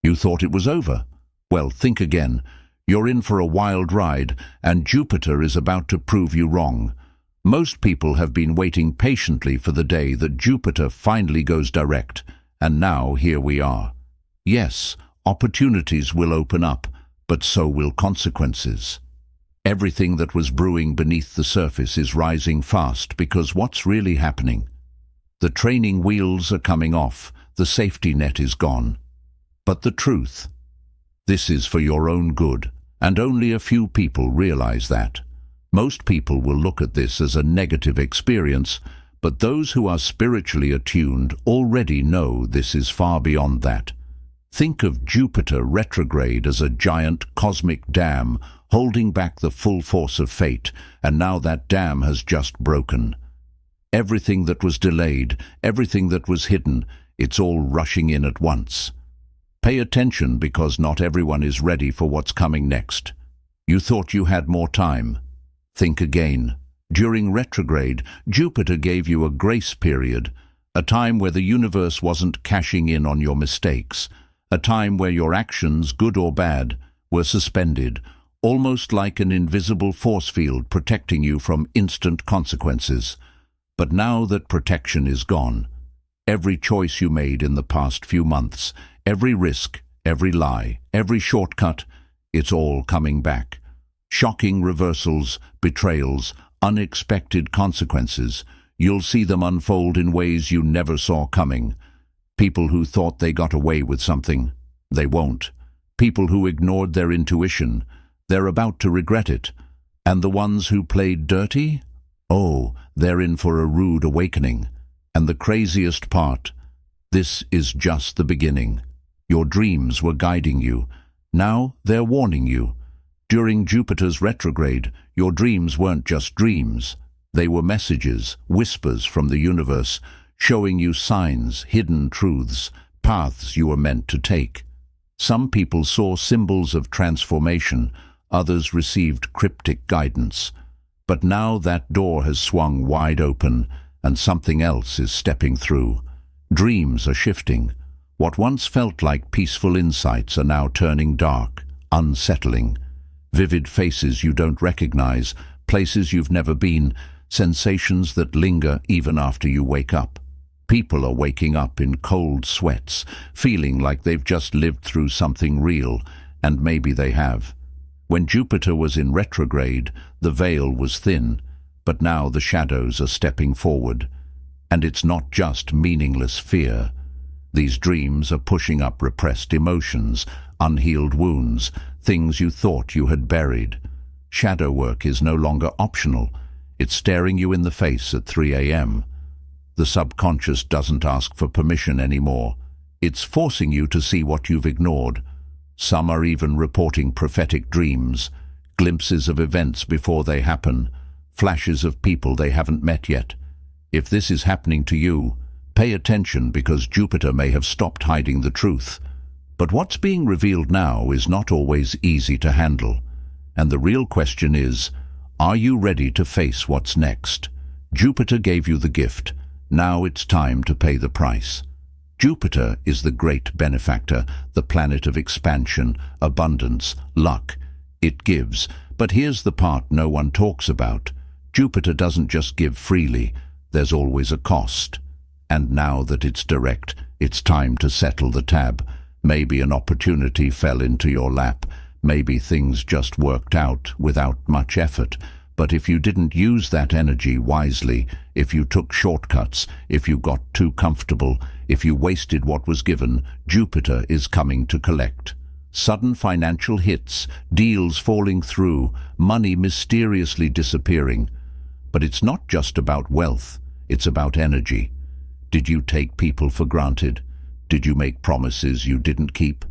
You thought it was over? Well, think again. You're in for a wild ride, and Jupiter is about to prove you wrong. Most people have been waiting patiently for the day that Jupiter finally goes direct, and now here we are. Yes, opportunities will open up, but so will consequences. Everything that was brewing beneath the surface is rising fast because what's really happening? The training wheels are coming off, the safety net is gone. But the truth? This is for your own good, and only a few people realize that. Most people will look at this as a negative experience, but those who are spiritually attuned already know this is far beyond that. Think of Jupiter retrograde as a giant cosmic dam holding back the full force of fate, and now that dam has just broken. Everything that was delayed, everything that was hidden, it's all rushing in at once. Pay attention because not everyone is ready for what's coming next. You thought you had more time. Think again. During retrograde, Jupiter gave you a grace period, a time where the universe wasn't cashing in on your mistakes, a time where your actions, good or bad, were suspended, almost like an invisible force field protecting you from instant consequences. But now that protection is gone, every choice you made in the past few months, every risk, every lie, every shortcut, it's all coming back. Shocking reversals, betrayals, unexpected consequences. You'll see them unfold in ways you never saw coming. People who thought they got away with something, they won't. People who ignored their intuition, they're about to regret it. And the ones who played dirty? Oh, they're in for a rude awakening. And the craziest part, this is just the beginning. Your dreams were guiding you. Now they're warning you. During Jupiter's retrograde, your dreams weren't just dreams. They were messages, whispers from the universe, showing you signs, hidden truths, paths you were meant to take. Some people saw symbols of transformation, others received cryptic guidance. But now that door has swung wide open, and something else is stepping through. Dreams are shifting. What once felt like peaceful insights are now turning dark, unsettling. Vivid faces you don't recognize, places you've never been, sensations that linger even after you wake up. People are waking up in cold sweats, feeling like they've just lived through something real, and maybe they have. When Jupiter was in retrograde, the veil was thin, but now the shadows are stepping forward. And it's not just meaningless fear. These dreams are pushing up repressed emotions, unhealed wounds, things you thought you had buried. Shadow work is no longer optional. It's staring you in the face at 3 a.m. The subconscious doesn't ask for permission anymore. It's forcing you to see what you've ignored. Some are even reporting prophetic dreams, glimpses of events before they happen, flashes of people they haven't met yet. If this is happening to you, pay attention because Jupiter may have stopped hiding the truth. But what's being revealed now is not always easy to handle. And the real question is, are you ready to face what's next? Jupiter gave you the gift. Now it's time to pay the price. Jupiter is the great benefactor, the planet of expansion, abundance, luck. It gives, but here's the part no one talks about. Jupiter doesn't just give freely. There's always a cost. And now that it's direct, it's time to settle the tab. Maybe an opportunity fell into your lap. Maybe things just worked out without much effort. But if you didn't use that energy wisely, if you took shortcuts, if you got too comfortable, if you wasted what was given, Jupiter is coming to collect. Sudden financial hits, deals falling through, money mysteriously disappearing. But it's not just about wealth, it's about energy. Did you take people for granted? Did you make promises you didn't keep?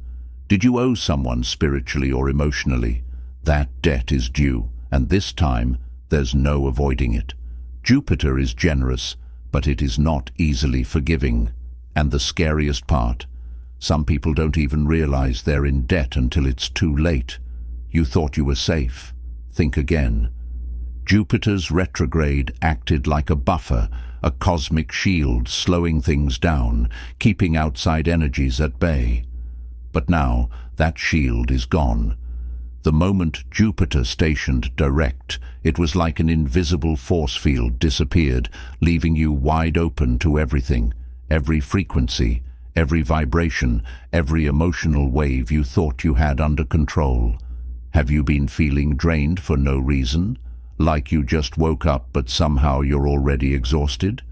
Did you owe someone spiritually or emotionally? That debt is due, and this time there's no avoiding it. Jupiter is generous, but it is not easily forgiving. And the scariest part, some people don't even realize they're in debt until it's too late. You thought you were safe. Think again. Jupiter's retrograde acted like a buffer, a cosmic shield slowing things down, keeping outside energies at bay. But now that shield is gone. The moment Jupiter stationed direct, it was like an invisible force field disappeared, leaving you wide open to everything, every frequency, every vibration, every emotional wave you thought you had under control. Have you been feeling drained for no reason? Like you just woke up but somehow you're already exhausted?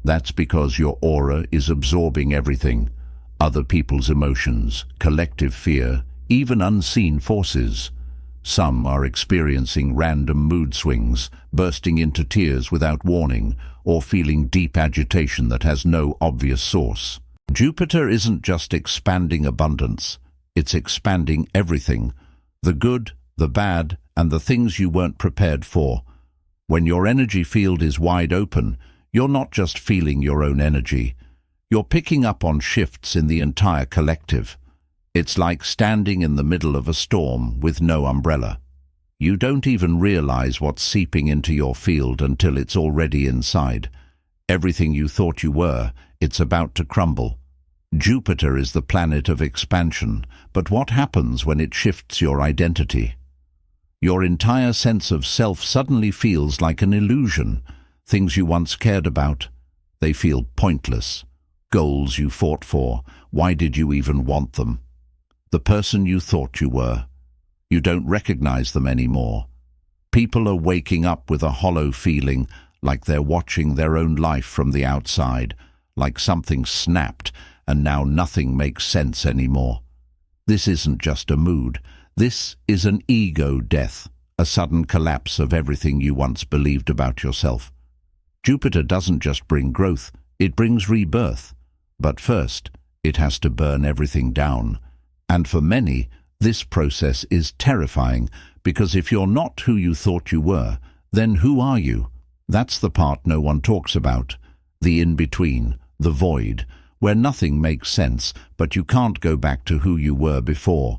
That's because your aura is absorbing everything. Other people's emotions, collective fear, even unseen forces. Some are experiencing random mood swings, bursting into tears without warning, or feeling deep agitation that has no obvious source. Jupiter isn't just expanding abundance, it's expanding everything. The good, the bad, and the things you weren't prepared for. When your energy field is wide open, you're not just feeling your own energy. You're picking up on shifts in the entire collective. It's like standing in the middle of a storm with no umbrella. You don't even realize what's seeping into your field until it's already inside. Everything you thought you were, it's about to crumble. Jupiter is the planet of expansion, but what happens when it shifts your identity? Your entire sense of self suddenly feels like an illusion. Things you once cared about, they feel pointless. Goals you fought for, why did you even want them? The person you thought you were, you don't recognize them anymore. People are waking up with a hollow feeling, like they're watching their own life from the outside, like something snapped and now nothing makes sense anymore. This isn't just a mood. This is an ego death, a sudden collapse of everything you once believed about yourself. Jupiter doesn't just bring growth, it brings rebirth. But first, it has to burn everything down. And for many, this process is terrifying, because if you're not who you thought you were, then who are you? That's the part no one talks about. The in-between, the void, where nothing makes sense, but you can't go back to who you were before.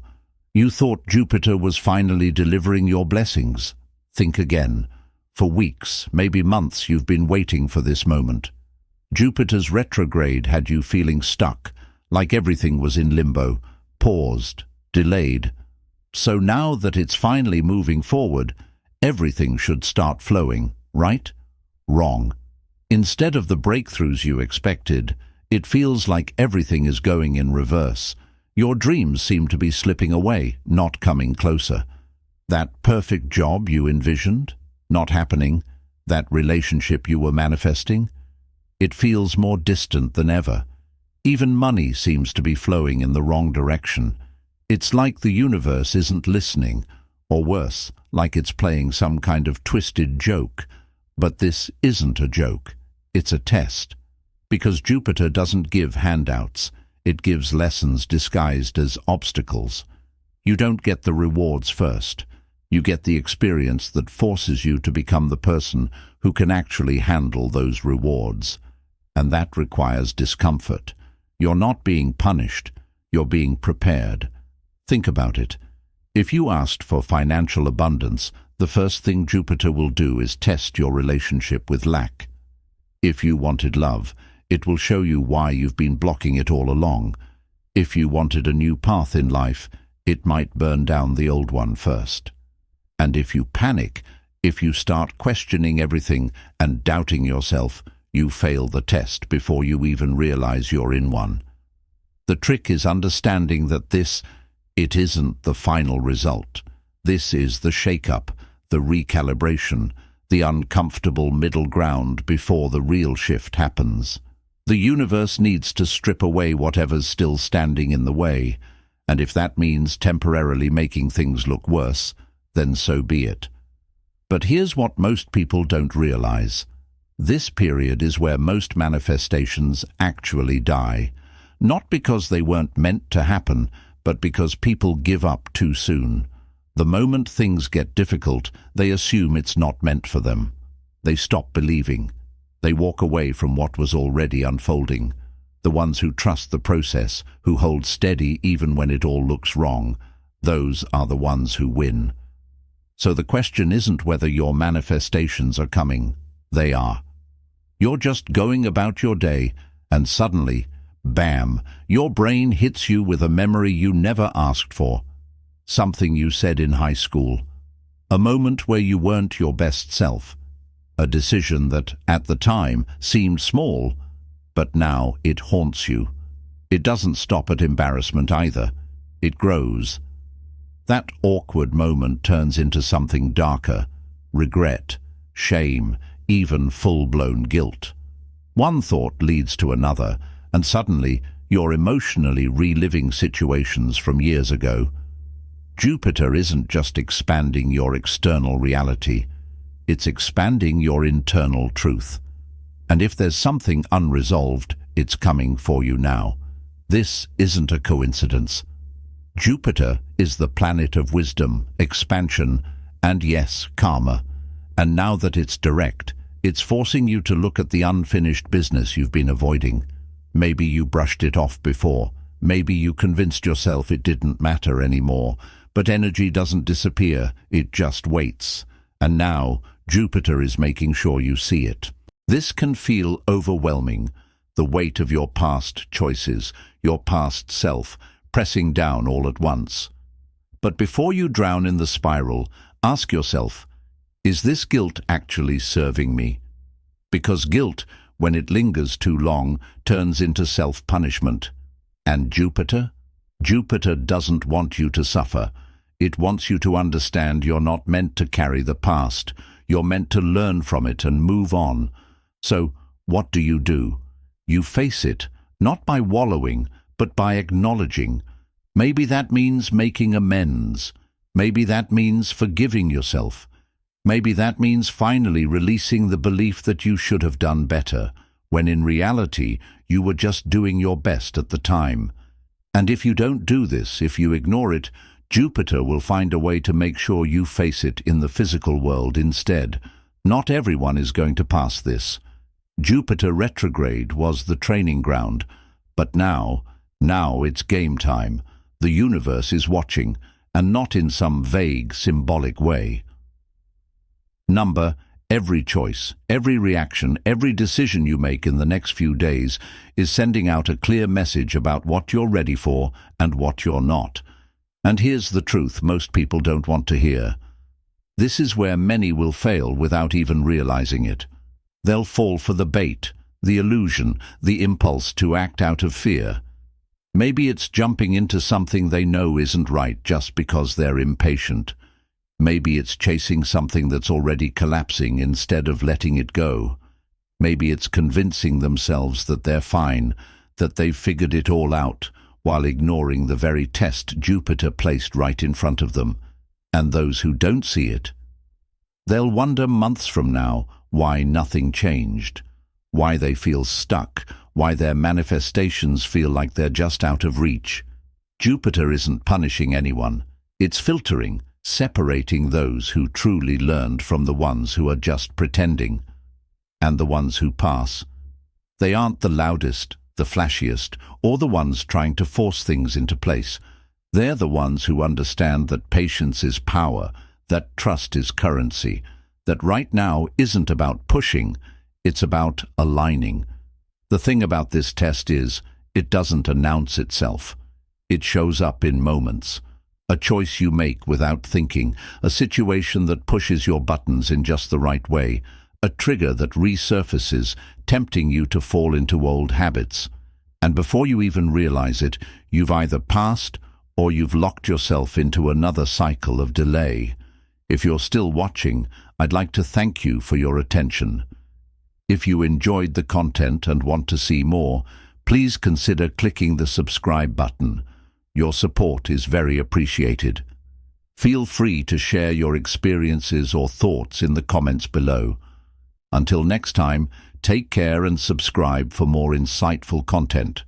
You thought Jupiter was finally delivering your blessings. Think again. For weeks, maybe months, you've been waiting for this moment. Jupiter's retrograde had you feeling stuck, like everything was in limbo, paused, delayed. So now that it's finally moving forward, everything should start flowing, right? Wrong. Instead of the breakthroughs you expected, it feels like everything is going in reverse. Your dreams seem to be slipping away, not coming closer. That perfect job you envisioned, not happening. That relationship you were manifesting, it feels more distant than ever. Even money seems to be flowing in the wrong direction. It's like the universe isn't listening, or worse, like it's playing some kind of twisted joke. But this isn't a joke. It's a test. Because Jupiter doesn't give handouts. It gives lessons disguised as obstacles. You don't get the rewards first. You get the experience that forces you to become the person who can actually handle those rewards. And that requires discomfort. You're not being punished. You're being prepared. Think about it. If you asked for financial abundance, the first thing Jupiter will do is test your relationship with lack. If you wanted love, it will show you why you've been blocking it all along. If you wanted a new path in life, it might burn down the old one first. And if you panic, if you start questioning everything and doubting yourself, you fail the test before you even realize you're in one. The trick is understanding that it isn't the final result. This is the shake-up, the recalibration, the uncomfortable middle ground before the real shift happens. The universe needs to strip away whatever's still standing in the way, and if that means temporarily making things look worse, then so be it. But here's what most people don't realize. This period is where most manifestations actually die, not because they weren't meant to happen, but because people give up too soon. The moment things get difficult, they assume it's not meant for them. They stop believing. They walk away from what was already unfolding. The ones who trust the process, who hold steady even when it all looks wrong, those are the ones who win. So the question isn't whether your manifestations are coming. They are. You're just going about your day, and suddenly, Bam! Your brain hits you with a memory you never asked for. Something you said in high school. A moment where you weren't your best self. A decision that, at the time, seemed small, but now it haunts you. It doesn't stop at embarrassment either. It grows. That awkward moment turns into something darker. Regret, shame, even full-blown guilt. One thought leads to another, and suddenly you're emotionally reliving situations from years ago. Jupiter isn't just expanding your external reality, it's expanding your internal truth. And if there's something unresolved, it's coming for you now. This isn't a coincidence. Jupiter is the planet of wisdom, expansion, and yes, karma. And now that it's direct, it's forcing you to look at the unfinished business you've been avoiding. Maybe you brushed it off before. Maybe you convinced yourself it didn't matter anymore. But energy doesn't disappear, it just waits. And now, Jupiter is making sure you see it. This can feel overwhelming, the weight of your past choices, your past self, pressing down all at once. But before you drown in the spiral, ask yourself, is this guilt actually serving me? Because guilt, when it lingers too long, turns into self-punishment. And Jupiter? Jupiter doesn't want you to suffer. It wants you to understand you're not meant to carry the past. You're meant to learn from it and move on. So, what do? You face it, not by wallowing, but by acknowledging. Maybe that means making amends. Maybe that means forgiving yourself. Maybe that means finally releasing the belief that you should have done better, when in reality you were just doing your best at the time. And if you don't do this, if you ignore it, Jupiter will find a way to make sure you face it in the physical world instead. Not everyone is going to pass this. Jupiter Retrograde was the training ground, but now it's game time. The universe is watching, and not in some vague, symbolic way. Every choice, every reaction, every decision you make in the next few days is sending out a clear message about what you're ready for and what you're not. And here's the truth most people don't want to hear. This is where many will fail without even realizing it. They'll fall for the bait, the illusion, the impulse to act out of fear. Maybe it's jumping into something they know isn't right just because they're impatient. Maybe it's chasing something that's already collapsing instead of letting it go. Maybe it's convincing themselves that they're fine, that they've figured it all out, while ignoring the very test Jupiter placed right in front of them. And those who don't see it, they'll wonder months from now why nothing changed, why they feel stuck, why their manifestations feel like they're just out of reach. Jupiter isn't punishing anyone. It's filtering, separating those who truly learned from the ones who are just pretending. And the ones who pass, they aren't the loudest, the flashiest, or the ones trying to force things into place. They're the ones who understand that patience is power, that trust is currency, that right now isn't about pushing, it's about aligning. The thing about this test is, it doesn't announce itself. It shows up in moments. A choice you make without thinking, a situation that pushes your buttons in just the right way, a trigger that resurfaces, tempting you to fall into old habits. And before you even realize it, you've either passed or you've locked yourself into another cycle of delay. If you're still watching, I'd like to thank you for your attention. If you enjoyed the content and want to see more, please consider clicking the subscribe button. Your support is very appreciated. Feel free to share your experiences or thoughts in the comments below. Until next time, take care and subscribe for more insightful content.